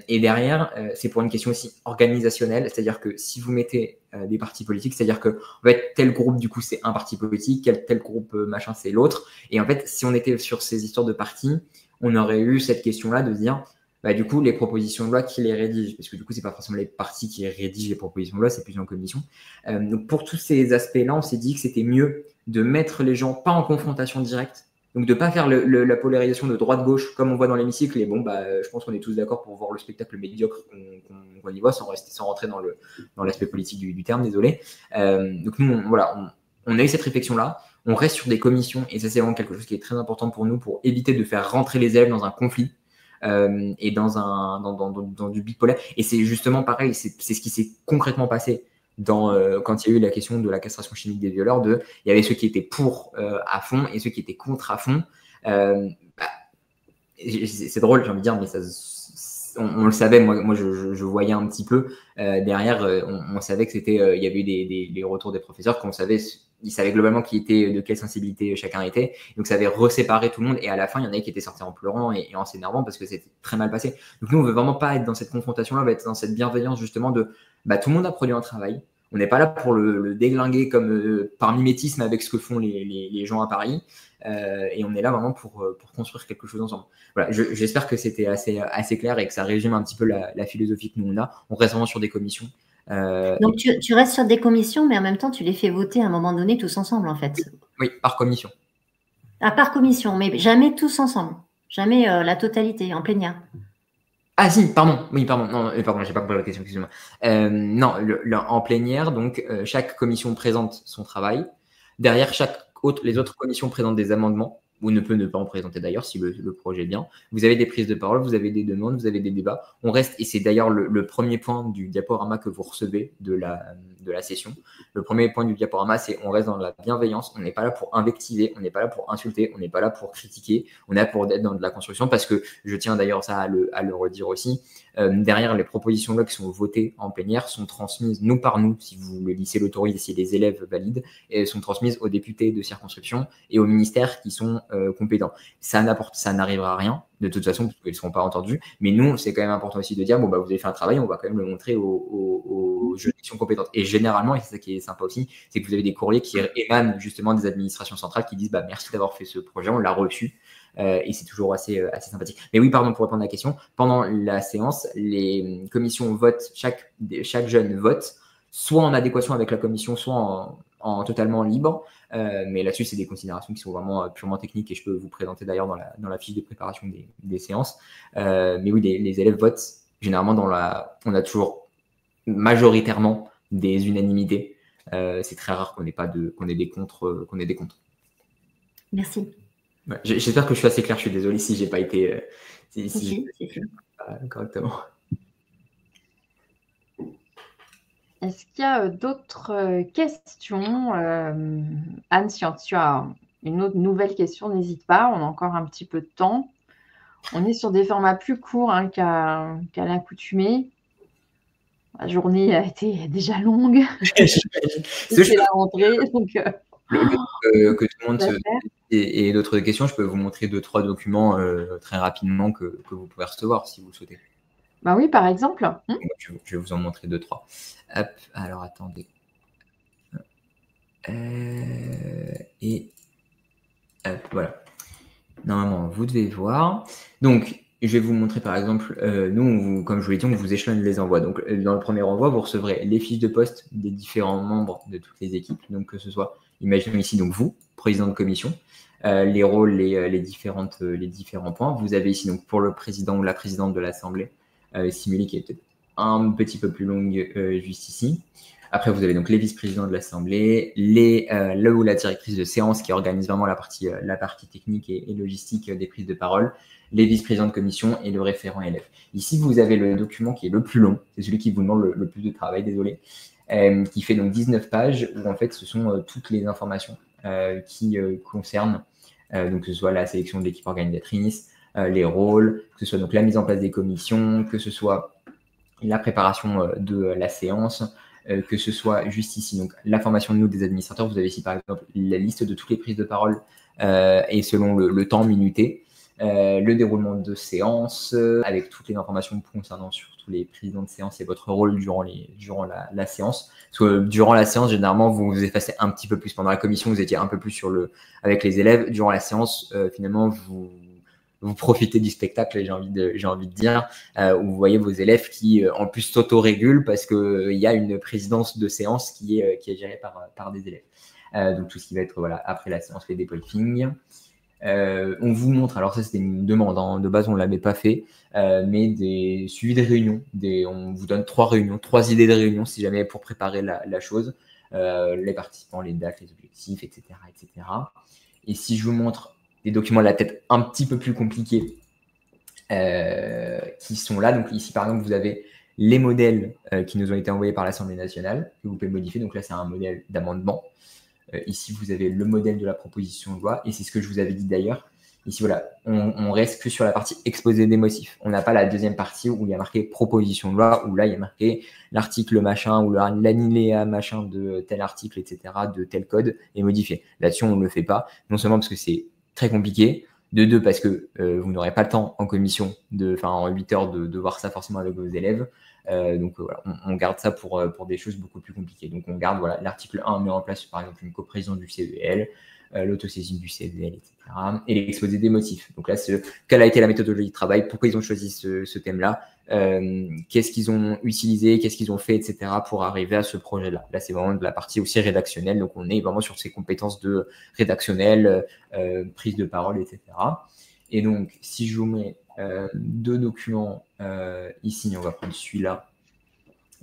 Et derrière, c'est pour une question aussi organisationnelle, c'est-à-dire que si vous mettez des partis politiques, c'est-à-dire que en fait, tel groupe, du coup, c'est un parti politique, tel groupe, machin, c'est l'autre. Et en fait, si on était sur ces histoires de partis, on aurait eu cette question-là de dire, bah, du coup, les propositions de loi, qui les rédigent? Parce que du coup, c'est pas forcément les partis qui rédigent les propositions de loi, c'est plus en commission. Donc, pour tous ces aspects-là, on s'est dit que c'était mieux de mettre les gens pas en confrontation directe, donc de ne pas faire la polarisation de droite-gauche comme on voit dans l'hémicycle. Et bon, bah, je pense qu'on est tous d'accord pour voir le spectacle médiocre qu'on y voit sans rentrer dans l'aspect politique du terme, désolé. Donc nous, on a eu cette réflexion-là. On reste sur des commissions et ça, c'est vraiment quelque chose qui est très important pour nous pour éviter de faire rentrer les élèves dans un conflit. Et dans du bipolaire. Et c'est justement pareil, c'est ce qui s'est concrètement passé quand il y a eu la question de la castration chimique des violeurs. Il y avait ceux qui étaient pour à fond et ceux qui étaient contre à fond. Bah, c'est drôle, j'ai envie de dire, mais on le savait. Moi je voyais un petit peu derrière. On savait que c'était. Il y avait eu des retours des professeurs qu'on savait. Ils savaient globalement de quelle sensibilité chacun était. Donc, ça avait reséparé tout le monde. Et à la fin, il y en avait qui étaient sortis en pleurant et en s'énervant parce que c'était très mal passé. Donc, nous, on veut vraiment pas être dans cette confrontation-là. On va être dans cette bienveillance, justement, de bah, tout le monde a produit un travail. On n'est pas là pour le déglinguer comme par mimétisme avec ce que font les gens à Paris. Et on est là vraiment pour construire quelque chose ensemble. Voilà, j'espère que c'était assez clair et que ça résume un petit peu la philosophie que nous, on a. On reste vraiment sur des commissions. Donc, tu restes sur des commissions, mais en même temps, tu les fais voter à un moment donné tous ensemble, en fait. Oui, par commission. Ah, par commission, mais jamais tous ensemble. Jamais la totalité, en plénière. Ah si, pardon. Oui, pardon. Non, pardon, j'ai pas compris la question, excuse-moi. Non, en plénière, donc chaque commission présente son travail. Derrière, les autres commissions présentent des amendements, ou ne peut ne pas en présenter d'ailleurs si le projet est bien. Vous avez des prises de parole, vous avez des demandes, vous avez des débats. On reste, et c'est d'ailleurs le premier point du diaporama que vous recevez de la session. Le premier point du diaporama, c'est on reste dans la bienveillance. On n'est pas là pour invectiver, on n'est pas là pour insulter, on n'est pas là pour critiquer. On est là pour être dans de la construction parce que je tiens d'ailleurs ça à le redire aussi. Derrière, les propositions de loi qui sont votées en plénière sont transmises nous par nous, si le lycée l'autorise et si les élèves valident, et sont transmises aux députés de circonscription et aux ministères qui sont compétents. Ça n'arrivera à rien de toute façon parce qu'ils ne seront pas entendus. Mais nous, c'est quand même important aussi de dire bon bah vous avez fait un travail, on va quand même le montrer aux juridictions compétentes. Et généralement, et c'est ça qui est sympa aussi, c'est que vous avez des courriers qui émanent justement des administrations centrales qui disent bah merci d'avoir fait ce projet, on l'a reçu. Et c'est toujours assez sympathique. Mais oui, pardon, pour répondre à la question, pendant la séance, les commissions votent, chaque jeune vote, soit en adéquation avec la commission, soit totalement libre. Mais là-dessus, c'est des considérations qui sont vraiment purement techniques et je peux vous présenter d'ailleurs dans la fiche de préparation des séances. Mais oui, les élèves votent. Généralement, on a toujours majoritairement des unanimités. C'est très rare qu'on ait des contre. Merci. Ouais, j'espère que je suis assez clair. Je suis désolé si j'ai pas été correctement. Est-ce qu'il y a d'autres questions? Anne, si tu as une autre nouvelle question, n'hésite pas. On a encore un petit peu de temps. On est sur des formats plus courts qu'à l'accoutumée. La journée a été déjà longue. C'est la rentrée. Donc, que tout le monde et d'autres questions, je peux vous montrer 2-3 documents très rapidement que vous pouvez recevoir si vous le souhaitez. Bah oui, par exemple. Je vais vous en montrer 2-3. Hop, alors attendez. Et hop, voilà. Normalement, vous devez voir. Donc, je vais vous montrer par exemple, nous, comme je vous l'ai dit, on vous échelonne les envois. Donc, dans le premier envoi, vous recevrez les fiches de poste des différents membres de toutes les équipes. Donc, que ce soit, imaginons ici, donc vous, président de commission, les rôles, les différents points. Vous avez ici, donc, pour le président ou la présidente de l'Assemblée, simulé qui est peut-être un petit peu plus longue juste ici. Après, vous avez donc les vice-présidents de l'Assemblée, là où la directrice de séance qui organise vraiment la partie technique et logistique des prises de parole, les vice-présidents de commission et le référent élève. Ici, vous avez le document qui est le plus long, c'est celui qui vous demande le plus de travail, désolé, qui fait donc 19 pages où en fait ce sont toutes les informations qui concernent donc que ce soit la sélection de l'équipe organisatrice, les rôles, que ce soit donc la mise en place des commissions, que ce soit la préparation de la séance, que ce soit juste ici, donc la formation de nous des administrateurs. Vous avez ici par exemple la liste de toutes les prises de parole et selon le temps minuté, le déroulement de séance avec toutes les informations concernant surtout les présidents de séance et votre rôle durant la séance. Parce que durant la séance, généralement, vous vous effacez un petit peu plus. Pendant la commission, vous étiez un peu plus avec les élèves. Durant la séance, finalement, vous profitez du spectacle, j'ai envie de dire, où vous voyez vos élèves qui, en plus, s'auto-régulent parce qu'il y a une présidence de séance qui est gérée par des élèves. Donc, tout ce qui va être, après la séance, les débriefings. On vous montre, alors ça, c'était une demande, hein, de base, on ne l'avait pas fait, mais des suivis de réunions. On vous donne 3 idées de réunions, si jamais, pour préparer la chose. Les participants, les dates, les objectifs, etc., etc. Et si je vous montre des documents là peut-être un petit peu plus compliqués qui sont là. Donc ici, par exemple, vous avez les modèles qui nous ont été envoyés par l'Assemblée nationale, que vous pouvez modifier. Donc là, c'est un modèle d'amendement. Ici, vous avez le modèle de la proposition de loi. Et c'est ce que je vous avais dit d'ailleurs. Ici, voilà, on reste que sur la partie exposé des motifs. On n'a pas la deuxième partie où il y a marqué proposition de loi, où là, il y a marqué l'article machin ou l'alinéa machin de tel article, etc., de tel code est modifié. Là-dessus, on ne le fait pas. Non seulement parce que c'est très compliqué, de 2 parce que vous n'aurez pas le temps en commission, en 8 heures, de voir ça forcément avec vos élèves. Donc voilà, on garde ça pour des choses beaucoup plus compliquées. Donc on garde, voilà, l'article 1 met en place par exemple une coprésidence du CEL, l'autosaisine du CEL, etc. et l'exposé des motifs. Donc là, quelle a été la méthodologie de travail, pourquoi ils ont choisi ce thème-là, qu'est-ce qu'ils ont utilisé, qu'est-ce qu'ils ont fait, etc. pour arriver à ce projet-là. Là, c'est vraiment de la partie aussi rédactionnelle. Donc on est vraiment sur ces compétences de rédactionnel, prise de parole, etc. Et donc, si je vous mets 2 documents ici, on va prendre celui-là.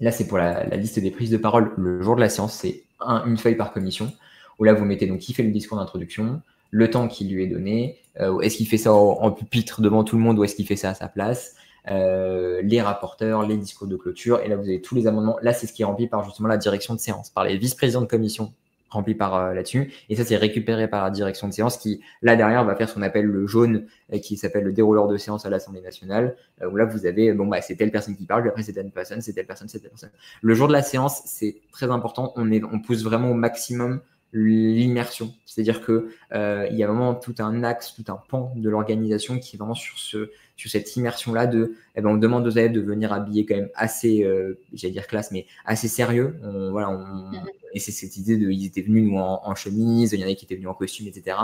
Là, c'est pour la liste des prises de parole le jour de la séance. C'est une feuille par commission, où là, vous mettez donc qui fait le discours d'introduction, le temps qui lui est donné, est-ce qu'il fait ça en pupitre devant tout le monde ou est-ce qu'il fait ça à sa place, les rapporteurs, les discours de clôture. Et là, vous avez tous les amendements. Là, c'est ce qui est rempli par justement la direction de séance, par les vice-présidents de commission rempli par là-dessus. Et ça, c'est récupéré par la direction de séance qui, là, derrière, va faire ce qu'on appelle le jaune, qui s'appelle le dérouleur de séance à l'Assemblée nationale, où là, vous avez, c'est telle personne qui parle, puis après, c'est telle personne, c'est telle personne, c'est telle personne. Le jour de la séance, c'est très important. On pousse vraiment au maximum l'immersion. C'est-à-dire que il y a vraiment tout un axe, tout un pan de l'organisation qui est vraiment sur sur cette immersion-là de, on demande aux élèves de venir habiller quand même assez, j'allais dire classe, mais assez sérieux. Et c'est cette idée de, ils étaient venus nous en chemise, il y en a qui étaient venus en costume, etc.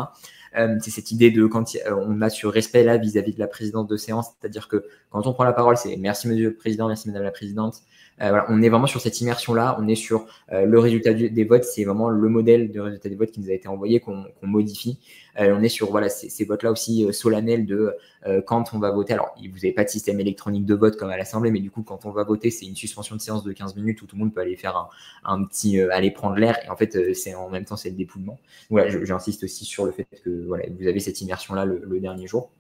C'est cette idée de quand on a ce respect là vis-à-vis de la présidence de séance, c'est-à-dire que quand on prend la parole, c'est merci monsieur le président, merci madame la présidente. Voilà, on est vraiment sur cette immersion-là, on est sur le résultat des votes, c'est vraiment le modèle de résultat des votes qui nous a été envoyé, qu'on modifie. On est sur voilà, ces votes-là aussi solennels de quand on va voter. Alors, vous n'avez pas de système électronique de vote comme à l'Assemblée, mais du coup, quand on va voter, c'est une suspension de séance de 15 minutes où tout le monde peut aller faire un petit aller prendre l'air. Et en fait, c'est en même temps, c'est le dépouillement. Voilà, j'insiste aussi sur le fait que voilà, vous avez cette immersion-là le dernier jour.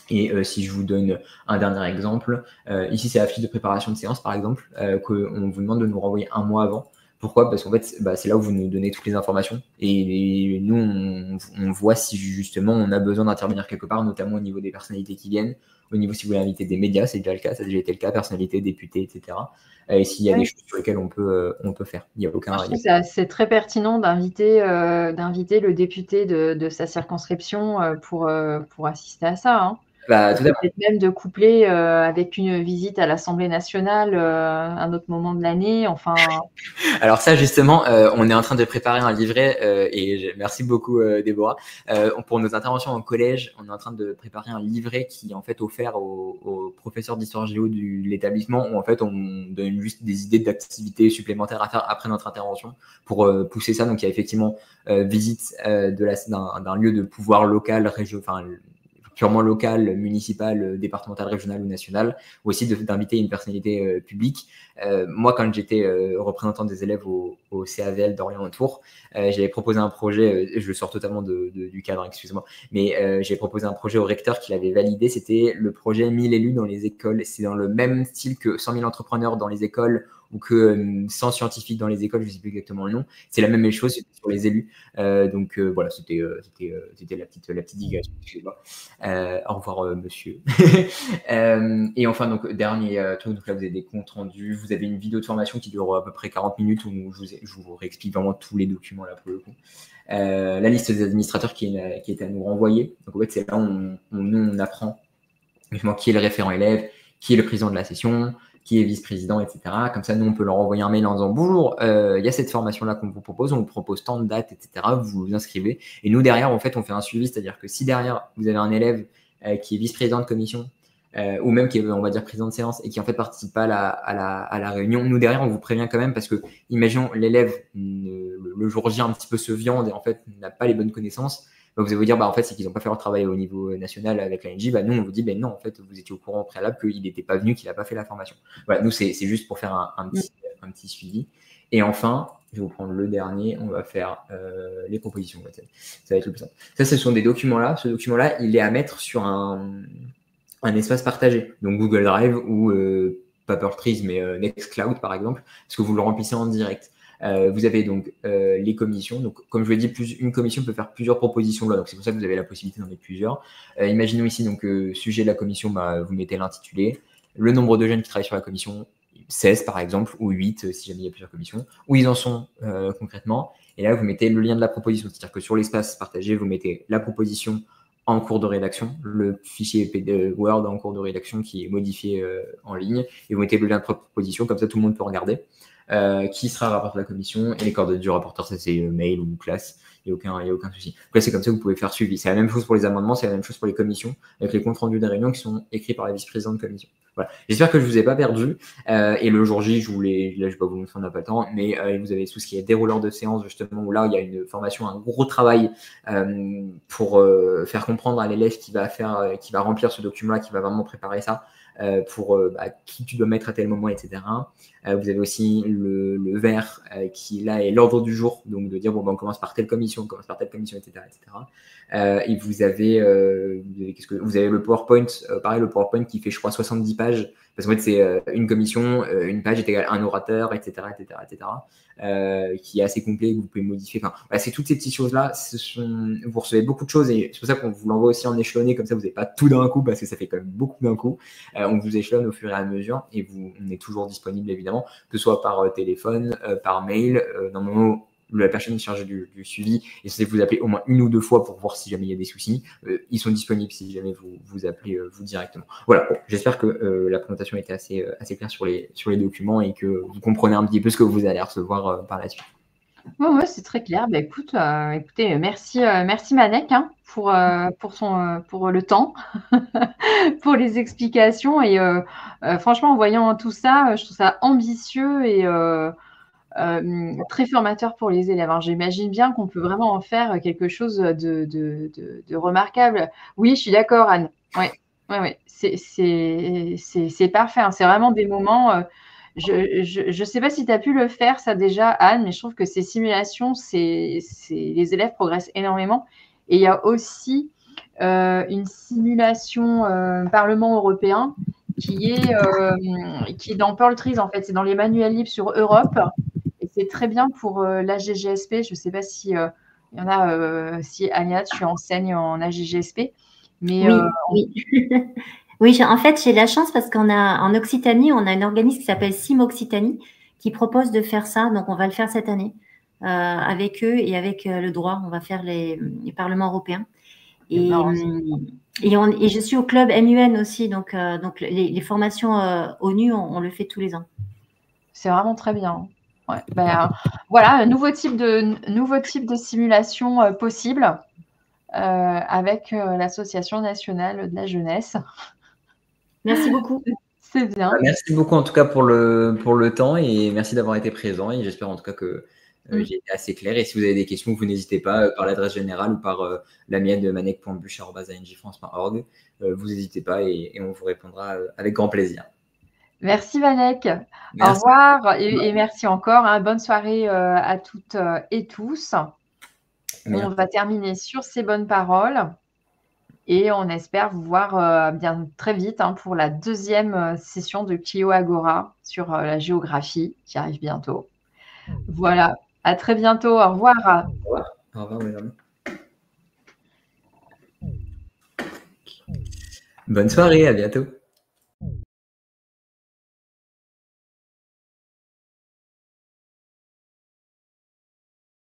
Et si je vous donne un dernier exemple, ici c'est la fiche de préparation de séance par exemple, qu'on vous demande de nous renvoyer un mois avant. Pourquoi? Parce qu'en fait, c'est là où vous nous donnez toutes les informations et nous, on voit si justement on a besoin d'intervenir quelque part, notamment au niveau des personnalités qui viennent, au niveau si vous voulez inviter des médias, c'est déjà le cas, ça a déjà été le cas, personnalités, députés, etc. Et s'il y a des choses sur lesquelles on peut faire. Il y a aucun. Je trouve que c'est très pertinent d'inviter le député de sa circonscription pour assister à ça. Hein. Peut-être même de coupler avec une visite à l'Assemblée nationale un autre moment de l'année. Enfin. Alors ça justement, on est en train de préparer un livret et merci beaucoup Déborah. Pour nos interventions en collège, on est en train de préparer un livret qui est en fait offert aux professeurs d'histoire géo de l'établissement où en fait on donne juste des idées d'activités supplémentaires à faire après notre intervention pour pousser ça. Donc il y a effectivement visite d'un lieu de pouvoir local, purement local, municipal, départemental, régional ou national, ou aussi d'inviter une personnalité publique. Moi, quand j'étais représentant des élèves au CAVL d'Orléans-Tours, j'avais proposé un projet, je sors totalement du cadre, excusez-moi, mais j'ai proposé un projet au recteur qui l'avait validé, c'était le projet 1000 élus dans les écoles. C'est dans le même style que 100 000 entrepreneurs dans les écoles ou que 100 scientifiques dans les écoles, je ne sais plus exactement le nom. C'est la même chose sur les élus. Voilà, c'était la petite digression. Au revoir, monsieur. Et enfin, donc, dernier truc, donc là, vous avez des comptes rendus. Vous avez une vidéo de formation qui dure à peu près 40 minutes où je vous réexplique vraiment tous les documents là pour le coup. La liste des administrateurs qui est à nous renvoyer. Donc, en fait, c'est là où on apprend justement qui est le référent élève, qui est le président de la session, qui est vice-président, etc. Comme ça, nous, on peut leur envoyer un mail en disant « Bonjour, il y a cette formation-là qu'on vous propose, on vous propose tant de dates, etc. » Vous vous inscrivez. Et nous, derrière, en fait, on fait un suivi. C'est-à-dire que si derrière, vous avez un élève qui est vice-président de commission ou même qui est, on va dire, président de séance et qui, en fait, participe pas à la réunion, nous, derrière, on vous prévient quand même parce que, imaginons, l'élève, le jour J, un petit peu se viande et, en fait, n'a pas les bonnes connaissances. Vous allez vous dire, en fait, c'est qu'ils n'ont pas fait leur travail au niveau national avec l'ANJ. Nous, on vous dit, non, en fait, vous étiez au courant au préalable qu'il n'était pas venu, qu'il n'a pas fait la formation. Voilà, nous, c'est juste pour faire un petit suivi. Et enfin, je vais vous prendre le dernier, on va faire les propositions. Ça va être le plus simple. Ça, ce sont des documents-là. Ce document-là, il est à mettre sur un espace partagé. Donc, Google Drive ou pas Papertrees, mais Nextcloud, par exemple, parce que vous le remplissez en direct. Vous avez donc les commissions. Donc, comme je l'ai dit, une commission peut faire plusieurs propositions de loi. Donc, c'est pour ça que vous avez la possibilité d'en mettre plusieurs. Imaginons ici, donc, sujet de la commission, vous mettez l'intitulé. Le nombre de jeunes qui travaillent sur la commission, 16 par exemple, ou 8 si jamais il y a plusieurs commissions. Où ils en sont concrètement. Et là, vous mettez le lien de la proposition. C'est-à-dire que sur l'espace partagé, vous mettez la proposition en cours de rédaction, le fichier Word en cours de rédaction qui est modifié en ligne. Et vous mettez le lien de proposition. Comme ça, tout le monde peut regarder. Qui sera rapporteur de la commission et les coordonnées du rapporteur, ça c'est mail ou classe, il n'y a aucun souci. Donc là, c'est comme ça que vous pouvez faire suivi. C'est la même chose pour les amendements, c'est la même chose pour les commissions, avec les comptes rendus des réunions qui sont écrits par la vice-présidente de commission. Voilà. J'espère que je ne vous ai pas perdu. Et le jour J, là, je ne vais pas vous montrer, on n'a pas le temps, mais vous avez tout ce qui est dérouleur de séance, justement, où là, il y a une formation, un gros travail pour faire comprendre à l'élève qui va remplir ce document-là, qui va vraiment préparer ça. Pour qui tu dois mettre à tel moment, etc. Vous avez aussi le vert qui là est l'ordre du jour, donc de dire on commence par telle commission, etc. Et vous avez le PowerPoint, pareil, le PowerPoint qui fait je crois 70 pages, parce qu'en fait c'est une commission, une page est égale à un orateur, etc. Qui est assez complet, que vous pouvez modifier. Enfin, c'est toutes ces petites choses-là. Vous recevez beaucoup de choses et c'est pour ça qu'on vous l'envoie aussi en échelonné, comme ça vous n'avez pas tout d'un coup, parce que ça fait quand même beaucoup d'un coup. On vous échelonne au fur et à mesure et on est toujours disponible évidemment, que ce soit par téléphone, par mail. Normalement, la personne chargée du suivi est censée vous appeler au moins 1 ou 2 fois pour voir si jamais il y a des soucis. Ils sont disponibles si jamais vous appelez vous directement. Voilà, bon, j'espère que la présentation était assez claire sur les documents et que vous comprenez un petit peu ce que vous allez recevoir par la suite. Ouais, c'est très clair. Bah, écoutez, merci Manek, hein, pour le temps, pour les explications et franchement, en voyant tout ça, je trouve ça ambitieux et très formateur pour les élèves. Alors, j'imagine bien qu'on peut vraiment en faire quelque chose de remarquable. Oui, je suis d'accord, Anne. Ouais, c'est parfait, hein. C'est vraiment des moments. Je ne sais pas si tu as pu le faire, ça déjà, Anne, mais je trouve que ces simulations, les élèves progressent énormément. Et il y a aussi une simulation Parlement européen qui est dans Pearl Trees, en fait. C'est dans les manuels libres sur Europe. Et c'est très bien pour l'AGGSP. Je ne sais pas si il y en a, si Agnès, tu enseignes en AGGSP. Mais, oui. Oui, en fait, j'ai la chance parce en Occitanie, on a un organisme qui s'appelle Sim Occitanie qui propose de faire ça. Donc, on va le faire cette année avec eux et avec le droit. On va faire les parlements européens. Et je suis au club MUN aussi. Donc les formations ONU, on le fait tous les ans. C'est vraiment très bien. Ouais. Ben, voilà, un nouveau type de simulation possible avec l'Association nationale de la jeunesse. Merci beaucoup. C'est bien. Merci beaucoup en tout cas pour le temps et merci d'avoir été présent et j'espère en tout cas que j'ai été assez clair. Et si vous avez des questions, vous n'hésitez pas par l'adresse générale ou par la mienne de manek.buch@anjfrance.org. Vous n'hésitez pas et on vous répondra avec grand plaisir. Merci Manek. Au revoir et merci encore. Hein. Bonne soirée à toutes et tous. Merci. On va terminer sur ces bonnes paroles et on espère vous voir bien très vite pour la deuxième session de Clio Agora sur la géographie qui arrive bientôt. Voilà, à très bientôt. Au revoir. Au revoir. Au revoir, mesdames. Bonne soirée, à bientôt.